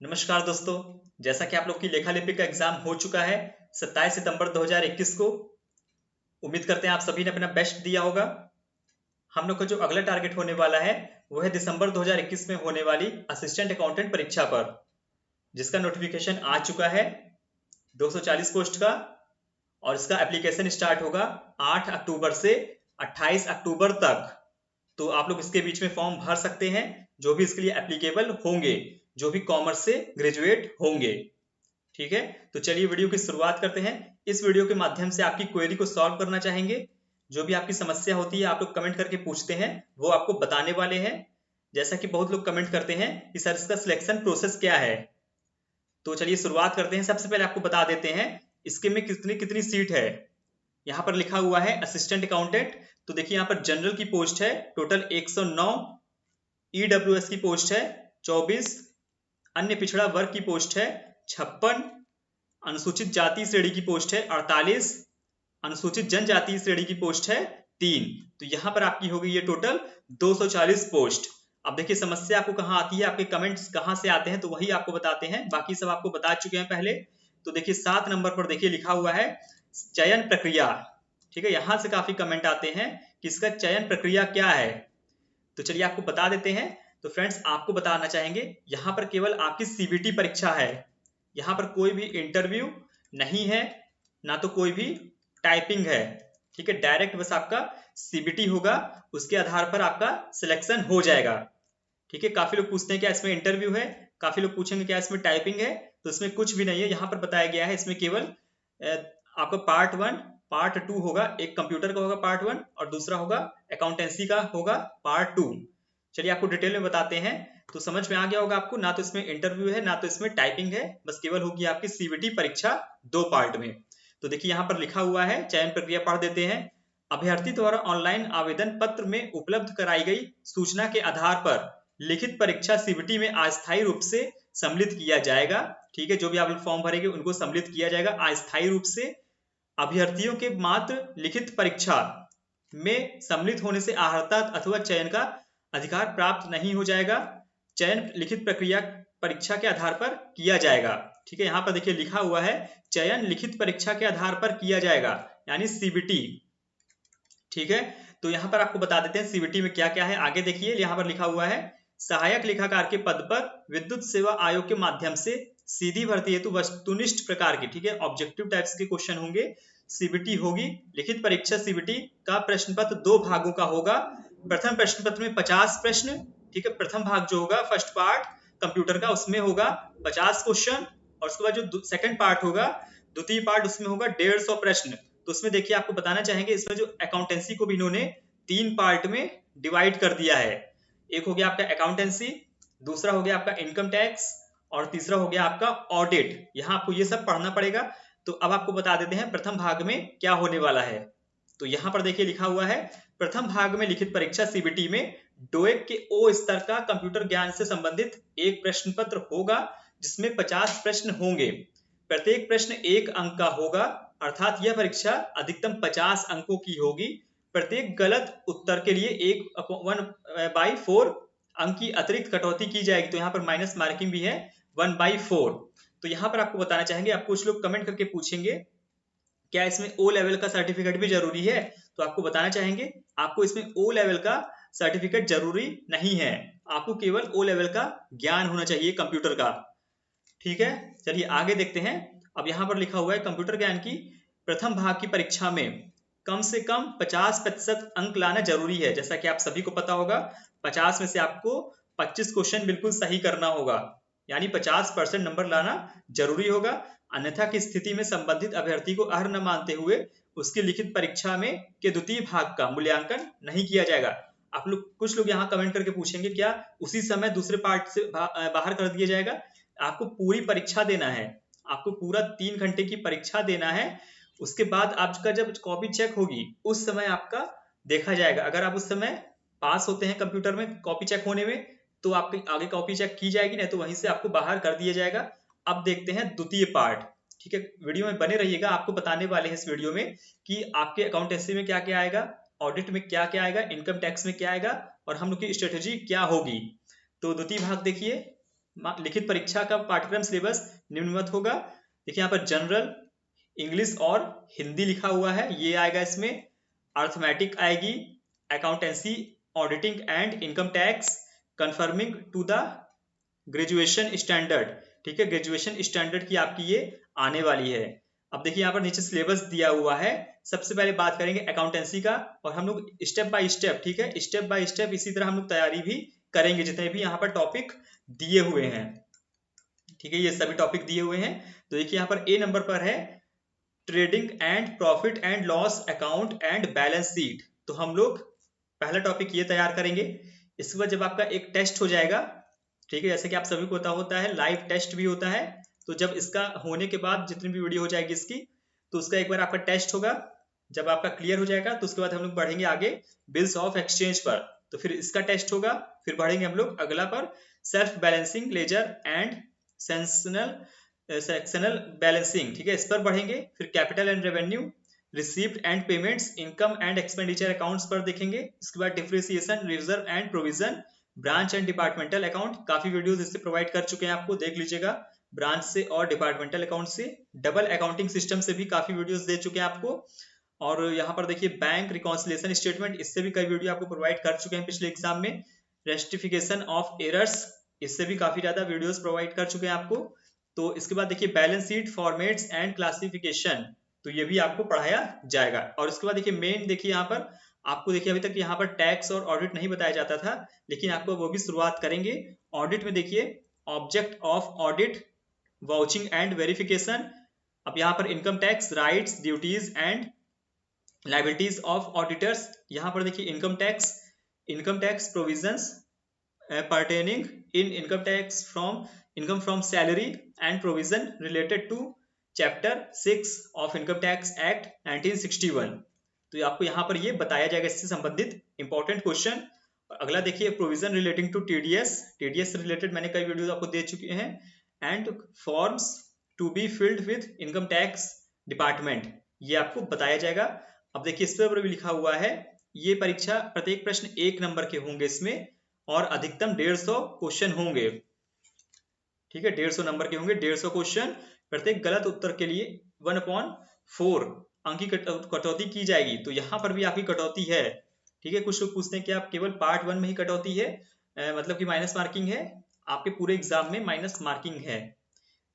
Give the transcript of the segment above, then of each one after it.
नमस्कार दोस्तों। जैसा कि आप लोग की लेखा लिपि का एग्जाम हो चुका है 27 सितंबर 2021 को। उम्मीद करते हैं आप सभी ने अपना बेस्ट दिया होगा। हम लोग का जो अगला टारगेट होने वाला है वो है दिसंबर 2021 में होने वाली असिस्टेंट अकाउंटेंट परीक्षा पर, जिसका नोटिफिकेशन आ चुका है 240 पोस्ट का। और इसका एप्लीकेशन स्टार्ट होगा 8 अक्टूबर से 28 अक्टूबर तक। तो आप लोग इसके बीच में फॉर्म भर सकते हैं, जो भी इसके लिए एप्लीकेबल होंगे, जो भी कॉमर्स से ग्रेजुएट होंगे। ठीक है, तो चलिए वीडियो की शुरुआत करते हैं। इस वीडियो के माध्यम से आपकी क्वेरी को सॉल्व करना चाहेंगे। जो भी आपकी समस्या होती है आप लोग कमेंट करके पूछते हैं, वो आपको बताने वाले हैं। जैसा कि बहुत लोग कमेंट करते हैं कि सर इसका सिलेक्शन प्रोसेस क्या है, तो चलिए शुरुआत करते हैं। सबसे पहले आपको बता देते हैं इसके में कितनी कितनी सीट है। यहाँ पर लिखा हुआ है असिस्टेंट अकाउंटेंट। तो देखिए यहाँ पर जनरल की पोस्ट है टोटल 109, ईडब्ल्यूएस की पोस्ट है 24, अन्य पिछड़ा वर्ग की पोस्ट है 56, अनुसूचित जाति श्रेणी की पोस्ट है 48, अनुसूचित जनजाति श्रेणी की पोस्ट है 3। तो यहाँ पर आपकी होगी ये टोटल 240 पोस्ट। अब देखिए समस्या आपको कहाँ आती है, आपके कमेंट्स कहाँ से आते हैं, तो वही आपको बताते हैं। बाकी सब आपको बता चुके हैं पहले। तो देखिए 7 नंबर पर देखिए लिखा हुआ है चयन प्रक्रिया। ठीक है, यहाँ से काफी कमेंट आते हैं कि इसका चयन प्रक्रिया क्या है। तो चलिए आपको बता देते हैं। तो फ्रेंड्स आपको बताना चाहेंगे यहाँ पर केवल आपकी सीबीटी परीक्षा है। यहाँ पर कोई भी इंटरव्यू नहीं है, ना तो कोई भी टाइपिंग है। ठीक है, डायरेक्ट बस आपका सीबीटी होगा, उसके आधार पर आपका सिलेक्शन हो जाएगा। ठीक है, काफी लोग पूछते हैं क्या इसमें इंटरव्यू है, काफी लोग पूछेंगे क्या इसमें टाइपिंग है। तो इसमें कुछ भी नहीं है, यहाँ पर बताया गया है इसमें केवल आपका पार्ट 1 पार्ट 2 होगा। एक कंप्यूटर का होगा पार्ट 1 और दूसरा होगा अकाउंटेंसी का होगा पार्ट 2। चलिए आपको डिटेल में बताते हैं, तो समझ में आ गया होगा आपको। ना तो इसमें इंटरव्यू है, ना तो इसमें टाइपिंग है, बस केवल होगी आपकी सीबीटी परीक्षा 2 पार्ट में। तो देखिए यहाँ पर लिखा हुआ है, चयन प्रक्रिया पढ़ देते हैं। अभ्यर्थी द्वारा ऑनलाइन आवेदन पत्र में उपलब्ध कराई गई सूचना के आधार पर लिखित परीक्षा सीबीटी में अस्थायी रूप से सम्मिलित किया जाएगा। ठीक है, जो भी आप लोग फॉर्म भरेंगे उनको सम्मिलित किया जाएगा अस्थायी रूप से। अभ्यर्थियों के मात्र लिखित परीक्षा में सम्मिलित होने से अर्हता अथवा चयन का अधिकार प्राप्त नहीं हो जाएगा। चयन लिखित प्रक्रिया परीक्षा के आधार पर किया जाएगा। ठीक है, यहाँ पर देखिए लिखा हुआ है चयन लिखित परीक्षा के आधार पर किया जाएगा, यानी सीबीटी। ठीक है, तो यहाँ पर आपको बता देते हैं सीबीटी में क्या क्या है। आगे देखिए यहाँ पर लिखा हुआ है सहायक लेखाकार के पद पर विद्युत सेवा आयोग के माध्यम से सीधी भर्ती हेतु वस्तुनिष्ठ प्रकार की, ठीक है, ऑब्जेक्टिव टाइप्स के क्वेश्चन होंगे। सीबीटी होगी लिखित परीक्षा। सीबीटी का प्रश्न पत्र 2 भागों का होगा। प्रथम प्रश्न पत्र में 50 प्रश्न। ठीक है, प्रथम भाग जो होगा फर्स्ट पार्ट कंप्यूटर का, उसमें होगा 50 क्वेश्चन। और उसके बाद जो सेकंड पार्ट होगा, द्वितीय पार्ट, उसमें होगा 150 प्रश्न। तो उसमें देखिए आपको बताना चाहेंगे इसमें जो अकाउंटेंसी को भी इन्होंने 3 पार्ट में डिवाइड कर दिया है। एक हो गया आपका अकाउंटेंसी, दूसरा हो गया आपका इनकम टैक्स, और तीसरा हो गया आपका ऑडिट। यहाँ आपको ये सब पढ़ना पड़ेगा। तो अब आपको बता देते हैं प्रथम भाग में क्या होने वाला है। तो यहाँ पर देखिए लिखा हुआ है प्रथम भाग में लिखित परीक्षा सीबीटी में डोएक के ओ स्तर का कंप्यूटर ज्ञान से संबंधित एक प्रश्न पत्र होगा, जिसमें 50 प्रश्न होंगे। प्रत्येक प्रश्न 1 अंक का होगा, अर्थात यह परीक्षा अधिकतम 50 अंकों की होगी। प्रत्येक गलत उत्तर के लिए 1/4 अंक की अतिरिक्त कटौती की जाएगी। तो यहाँ पर माइनस मार्किंग भी है 1/4। तो यहाँ पर आपको बताना चाहेंगे, आप कुछ लोग कमेंट करके पूछेंगे क्या इसमें ओ लेवल का सर्टिफिकेट भी जरूरी है। तो आपको बताना चाहेंगे आपको इसमें ओ लेवल का सर्टिफिकेट जरूरी नहीं है, आपको केवल ओ लेवल का ज्ञान होना चाहिए कंप्यूटर का। ठीक है, चलिए आगे देखते हैं। अब यहाँ पर लिखा हुआ है कंप्यूटर ज्ञान की प्रथम भाग की परीक्षा में कम से कम 50% अंक लाना जरूरी है। जैसा कि आप सभी को पता होगा 50 में से आपको 25 क्वेश्चन बिल्कुल सही करना होगा, यानी 50% नंबर लाना जरूरी होगा। अन्यथा की स्थिति में संबंधित अभ्यर्थी को अर्ह न मानते हुए उसकी लिखित परीक्षा में के द्वितीय भाग का मूल्यांकन नहीं किया जाएगा। आप लोग कुछ लोग यहाँ कमेंट करके पूछेंगे क्या उसी समय दूसरे पार्ट से बाहर कर दिया जाएगा। आपको पूरी परीक्षा देना है, आपको पूरा 3 घंटे की परीक्षा देना है। उसके बाद आपका जब कॉपी चेक होगी उस समय आपका देखा जाएगा। अगर आप उस समय पास होते हैं कंप्यूटर में कॉपी चेक होने में, तो आपकी आगे कॉपी चेक की जाएगी, नहीं तो वहीं से आपको बाहर कर दिया जाएगा। अब देखते हैं द्वितीय पार्ट। ठीक है, वीडियो में बने रहिएगा, आपको बताने वाले हैं इस वीडियो में कि आपके अकाउंटेंसी में क्या क्या आएगा, ऑडिट में क्या क्या आएगा, इनकम टैक्स में क्या आएगा, और हम लोग की स्ट्रेटेजी क्या होगी। तो द्वितीय भाग देखिए लिखित परीक्षा का पाठ्यक्रम सिलेबस निम्नवत होगा। देखिए यहाँ पर जनरल, इंग्लिश और हिंदी लिखा हुआ है, ये आएगा इसमें। अर्थमेटिक आएगी, accountancy, auditing and income tax, conforming to the graduation standard. ठीक है, ग्रेजुएशन स्टैंडर्ड की आपकी ये आने वाली है। अब देखिए यहाँ पर नीचे सिलेबस दिया हुआ है। सबसे पहले बात करेंगे अकाउंटेंसी का, और हम लोग स्टेप बाय स्टेप, ठीक है, स्टेप बाय स्टेप इसी तरह हम लोग तैयारी भी करेंगे जितने भी यहाँ पर टॉपिक दिए हुए हैं। ठीक है, ये सभी टॉपिक दिए हुए हैं। तो देखिए यहाँ पर ए नंबर पर है trading and profit and loss account and balance sheet. तो हम लोग पहला टॉपिक ये तैयार करेंगे। इसके बाद जब आपका एक टेस्ट हो जाएगा, ठीक है, जैसे कि आप सभी को पता होता है लाइव टेस्ट भी होता है, तो जब इसका होने के बाद जितनी भी वीडियो हो जाएगी इसकी, तो उसका एक बार आपका टेस्ट होगा। जब आपका क्लियर हो जाएगा तो उसके बाद हम लोग बढ़ेंगे आगे बिल्स ऑफ एक्सचेंज पर, तो फिर इसका टेस्ट होगा। फिर बढ़ेंगे हम लोग अगला पर self balancing ledger and sectional balancing, ठीक है, इस पर बढ़ेंगे। फिर capital and revenue, received and payments, income and expenditure accounts पर देखेंगे। इसके बाद depreciation, reserve and provision, branch and departmental account, काफी वीडियोस इससे प्रोवाइड कर चुके हैं आपको, देख लीजिएगा। ब्रांच से और डिपार्टमेंटल अकाउंट से, डबल अकाउंटिंग सिस्टम से भी काफी वीडियोस दे चुके हैं आपको। और यहाँ पर देखिए बैंक रिकॉन्सिलिएशन स्टेटमेंट, इससे भी कई वीडियो आपको प्रोवाइड कर चुके हैं पिछले एग्जाम में। रेस्टिफिकेशन ऑफ एरर्स, इससे भी काफी ज्यादा वीडियोस प्रोवाइड कर चुके हैं आपको। तो इसके बाद देखिए balance sheet formats and classification, तो ये भी आपको पढ़ाया जाएगा। और उसके बाद देखिए मेन, देखिए यहाँ पर आपको, देखिए अभी तक यहाँ पर टैक्स और ऑडिट नहीं बताया जाता था, लेकिन आपको वो भी शुरुआत करेंगे। ऑडिट में देखिए object of audit, vouching and verification. अब यहाँ पर income tax, rights, duties and liabilities of auditors. यहाँ पर देखिए income tax provisions pertaining in income from salary and provision related to chapter 6 of income tax act 1961। तो आपको यहाँ पर ये बताया जाएगा इससे संबंधित इंपॉर्टेंट क्वेश्चन। अगला देखिए प्रोविजन रिलेटिंग टू टीडीएस से रिलेटेड मैंने कई वीडियोस आपको दे चुके हैं। And forms to be filled with income tax department, ये आपको बताया जाएगा। अब देखिए इस पर भी लिखा हुआ है, ये परीक्षा प्रत्येक प्रश्न 1 नंबर के होंगे इसमें, और अधिकतम 150 क्वेश्चन होंगे। ठीक है, 150 नंबर के होंगे, 150 क्वेश्चन। प्रत्येक गलत उत्तर के लिए 1/4 अंक की कटौती की जाएगी। तो यहाँ पर भी आपकी कटौती है। ठीक है, कुछ लोग पूछते हैं कि आप केवल पार्ट 1 में ही कटौती है, मतलब कि माइनस मार्किंग है, आपके पूरे एग्जाम में माइनस मार्किंग है।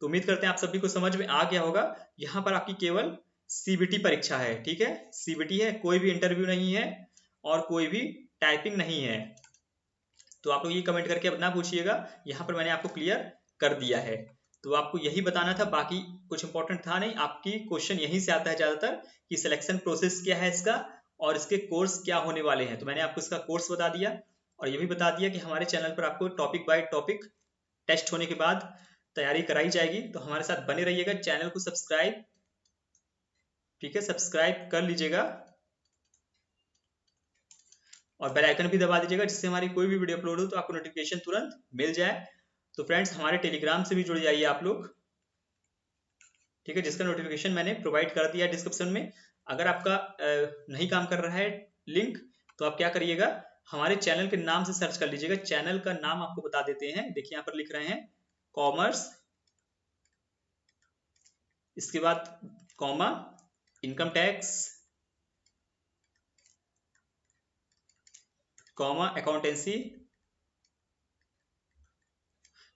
तो उम्मीद करते हैं आप सभी को समझ में आ गया होगा। यहाँ पर आपकी केवल सीबीटी परीक्षा है। ठीक है, सीबीटी है, कोई भी इंटरव्यू नहीं है और कोई भी टाइपिंग नहीं है। तो आप लोग ये कमेंट करके अब ना पूछिएगा, यहाँ पर मैंने आपको क्लियर कर दिया है। तो आपको यही बताना था, बाकी कुछ इंपॉर्टेंट था नहीं। आपकी क्वेश्चन यहीं से आता है ज्यादातर कि सिलेक्शन प्रोसेस क्या है इसका और इसके कोर्स क्या होने वाले हैं। तो मैंने आपको इसका कोर्स बता दिया और ये भी बता दिया कि हमारे चैनल पर आपको टॉपिक बाय टॉपिक टेस्ट होने के बाद तैयारी कराई जाएगी। तो हमारे साथ बने रहिएगा, चैनल को सब्सक्राइब, ठीक है, सब्सक्राइब कर लीजिएगा और बेल आइकन भी दबा दीजिएगा, जिससे हमारी कोई भी वीडियो अपलोड हो तो आपको नोटिफिकेशन तुरंत मिल जाए। तो फ्रेंड्स हमारे टेलीग्राम से भी जुड़ जाइए आप लोग, ठीक है, जिसका नोटिफिकेशन मैंने प्रोवाइड कर दिया डिस्क्रिप्शन में। अगर आपका नहीं काम कर रहा है लिंक, तो आप क्या करिएगा, हमारे चैनल के नाम से सर्च कर लीजिएगा। चैनल का नाम आपको बता देते हैं, देखिए यहाँ पर लिख रहे हैं कॉमर्स, इसके बाद comma income tax, comma accountancy.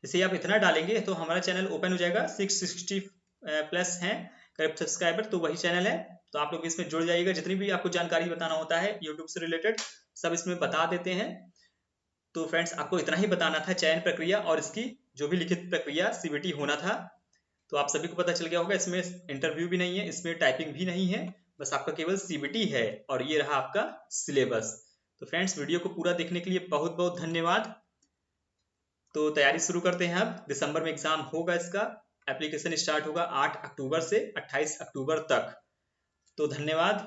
जैसे आप इतना डालेंगे तो हमारा चैनल ओपन हो जाएगा। 660 प्लस हैं करीब सब्सक्राइबर, तो वही चैनल है। तो आप लोग इसमें जुड़ जाइएगा, जितनी भी आपको जानकारी बताना होता है यूट्यूब से रिलेटेड सब इसमें बता देते हैं। तो फ्रेंड्स आपको इतना ही बताना था, चयन प्रक्रिया और इसकी जो भी लिखित प्रक्रिया सीबीटी होना था। तो आप सभी को पता चल गया होगा, इसमें इंटरव्यू भी नहीं है, इसमें टाइपिंग भी नहीं है, बस आपका केवल सीबीटी है और ये रहा आपका सिलेबस। तो फ्रेंड्स वीडियो को पूरा देखने के लिए बहुत बहुत धन्यवाद। तो तैयारी शुरू करते हैं। अब दिसंबर में एग्जाम होगा, इसका एप्लीकेशन स्टार्ट होगा 8 अक्टूबर से 28 अक्टूबर तक। तो धन्यवाद।